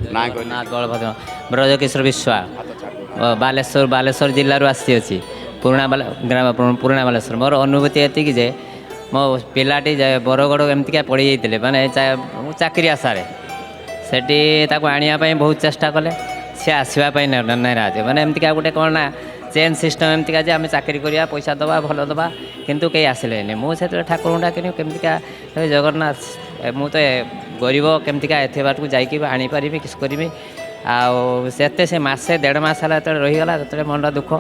ଜଗନ୍ନାଥ ବଳଭଦ୍ର ବ୍ରଜକିଶୋର ବିଶ୍ୱାଳ ବାଲେଶ୍ୱର ଜିଲ୍ଲାରୁ ଆସିଅଛି ପୁରୁଣା ବାଲେଶ୍ୱର। ମୋର ଅନୁଭୂତି ଏତିକି ଯେ ମୋ ପିଲାଟି ବରଗଡ଼ ଏମିତିକା ପଡ଼ିଯାଇଥିଲେ ମାନେ ଚାକିରି ଆଶାରେ ସେଠି ତାକୁ ଆଣିବା ପାଇଁ ବହୁତ ଚେଷ୍ଟା କଲେ, ସେ ଆସିବା ପାଇଁ ନାରାଜ। ମାନେ ଏମିତିକା ଗୋଟେ କ'ଣ ନା ଚେନ୍ ସିଷ୍ଟମ୍ ଏମିତିକା ଯେ ଆମେ ଚାକିରି କରିବା ପଇସା ଦେବା ଭଲ ଦେବା, କିନ୍ତୁ କେହି ଆସିଲେନି। ମୁଁ ସେତେବେଳେ ଠାକୁରଙ୍କୁ ଡାକିନି କେମିତିକା ଜଗନ୍ନାଥ ମୁଁ ତ ଗରିବ କେମିତିକା ଏତେ ବାଟକୁ ଯାଇକି ଆଣିପାରିବି କିଛି କରିବି। ଆଉ ସେତେ ସେ ମାସେ ଦେଢ଼ ମାସ ହେଲା ଯେତେବେଳେ ରହିଗଲା ସେତେବେଳେ ମନଟା ଦୁଃଖ।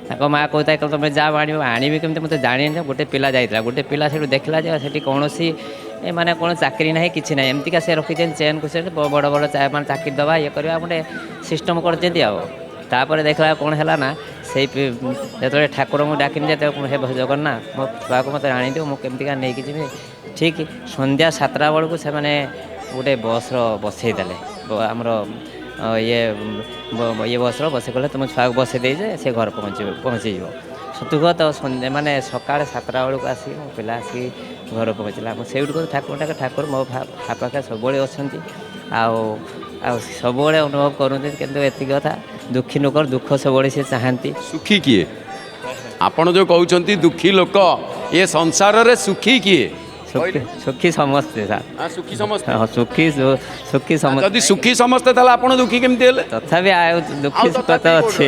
ତାଙ୍କ ମାଆ କହୁଥାଏ ତୁମେ ଯାଅ ଆଣିବି କେମିତି ମୁଁ ତ ଜାଣିନି। ଗୋଟେ ପିଲା ଯାଇଥିଲା, ଗୋଟେ ପିଲା ସେଠୁ ଦେଖିଲା ଯେ ସେଠି କୌଣସି ମାନେ କ'ଣ ଚାକିରି ନାହିଁ କିଛି ନାହିଁ, ଏମିତିକା ସେ ରଖିଛନ୍ତି ଚେନ୍କୁ ସେ ବଡ଼ ବଡ଼ ମାନେ ଚାକିରି ଦେବା ଇଏ କରିବା ଗୋଟେ ସିଷ୍ଟମ୍ କରିଛନ୍ତି। ଆଉ ତାପରେ ଦେଖିଲା କ'ଣ ହେଲା ନା ସେଇ ଯେତେବେଳେ ଠାକୁରଙ୍କୁ ଡାକିନି ଯେତେବେଳେ ହେ ଜଗନ୍ନାଥ ମୋ ଛୁଆକୁ ମୋତେ ଆଣିଦିଅ ମୁଁ କେମିତିକା ନେଇକି ଯିବି। ଠିକ୍ ସନ୍ଧ୍ୟା 7ଟା ବେଳକୁ ସେମାନେ ଗୋଟେ ବସ୍ର ବସେଇ ଦେଲେ, ଆମର ଇଏ ବସ୍ର ବସେଇ ଗଲେ ତୁମ ଛୁଆକୁ ବସେଇ ଦେଇଛେ ସେ ଘର ପହଞ୍ଚିଯିବ। ସତୁଗତ ମାନେ ସକାଳେ 7ଟା ବେଳକୁ ଆସିକି ମୋ ପିଲା ଆସିକି ଘର ପହଞ୍ଚିଲା। ମୁଁ ସେଇଠୁ ଠାକୁର ମୋ ପାଖରେ ସବୁବେଳେ ଅଛନ୍ତି ଆଉ ସବୁବେଳେ ଅନୁଭବ କରନ୍ତି। କିନ୍ତୁ ଏତିକି କଥା ଦୁଃଖୀ ଲୋକର ଦୁଃଖ ସବୁବେଳେ ସେ ଚାହାନ୍ତି। ସୁଖୀ କିଏ? ଆପଣ ଯେଉଁ କହୁଛନ୍ତି ଦୁଃଖୀ ଲୋକ, ଏ ସଂସାରରେ ସୁଖୀ କିଏ? ସୁଖୀ ସମସ୍ତେ ସାର୍। ସୁଖୀ ସମସ୍ତେ? ହଁ ସୁଖୀ ସମସ୍ତେ। ଯଦି ସୁଖୀ ସମସ୍ତେ ତାହେଲେ ଆପଣ ଦୁଃଖୀ କେମିତି ହେଲେ? ତଥାପି ଆଉ ଦୁଃଖୀ ସୁଖ ତ ଅଛି।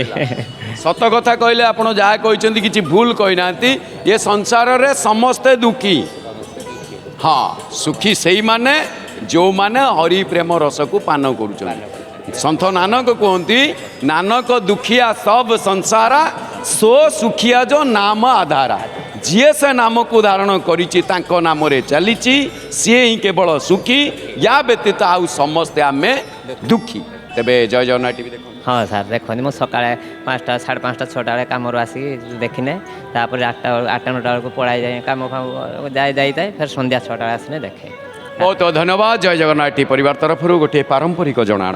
ସତ କଥା କହିଲେ, ଆପଣ ଯାହା କହିଛନ୍ତି କିଛି ଭୁଲ କହିନାହାନ୍ତି। ଏ ସଂସାରରେ ସମସ୍ତେ ଦୁଃଖୀ। ହଁ, ସୁଖୀ ସେଇମାନେ ଯେଉଁମାନେ ହରି ପ୍ରେମ ରସକୁ ପାନ କରୁଛନ୍ତି। ସନ୍ଥ ନାନକ କୁହନ୍ତି ନାନକ ଦୁଃଖିଆ ସବ ସଂସାରା ସୋ ସୁଖିଆ ଯୋ ନାମ ଆଧାରା। ଯିଏ ସେ ନାମକୁ ଧାରଣ କରିଛି ତାଙ୍କ ନାମରେ ଚାଲିଛି ସିଏ ହିଁ କେବଳ ସୁଖୀ, ୟା ବ୍ୟତୀତ ଆଉ ସମସ୍ତେ ଆମେ ଦୁଃଖୀ। ତେବେ ଜୟ ଜଗନ୍ନାଥ ଟିଭି ଦେଖନ୍ତୁ। ହଁ ସାର୍ ଦେଖନ୍ତି, ମୁଁ ସକାଳେ 5ଟା 5:30 6ଟା ବେଳେ କାମରୁ ଆସିକି ଦେଖିନେ, ତାପରେ 8ଟା 9ଟା ବେଳକୁ ପଳାଇ ଯାଏ କାମ ଯାଇଥାଏ, ଫେର୍ ସନ୍ଧ୍ୟା 6ଟା ବେଳେ ଆସିନେ ଦେଖେ। ବହୁତ ଧନ୍ୟବାଦ। ଜୟ ଜଗନ୍ନାଥ ଟିଭି ପରିବାର ତରଫରୁ ଗୋଟିଏ ପାରମ୍ପରିକ ଜଣାଣ।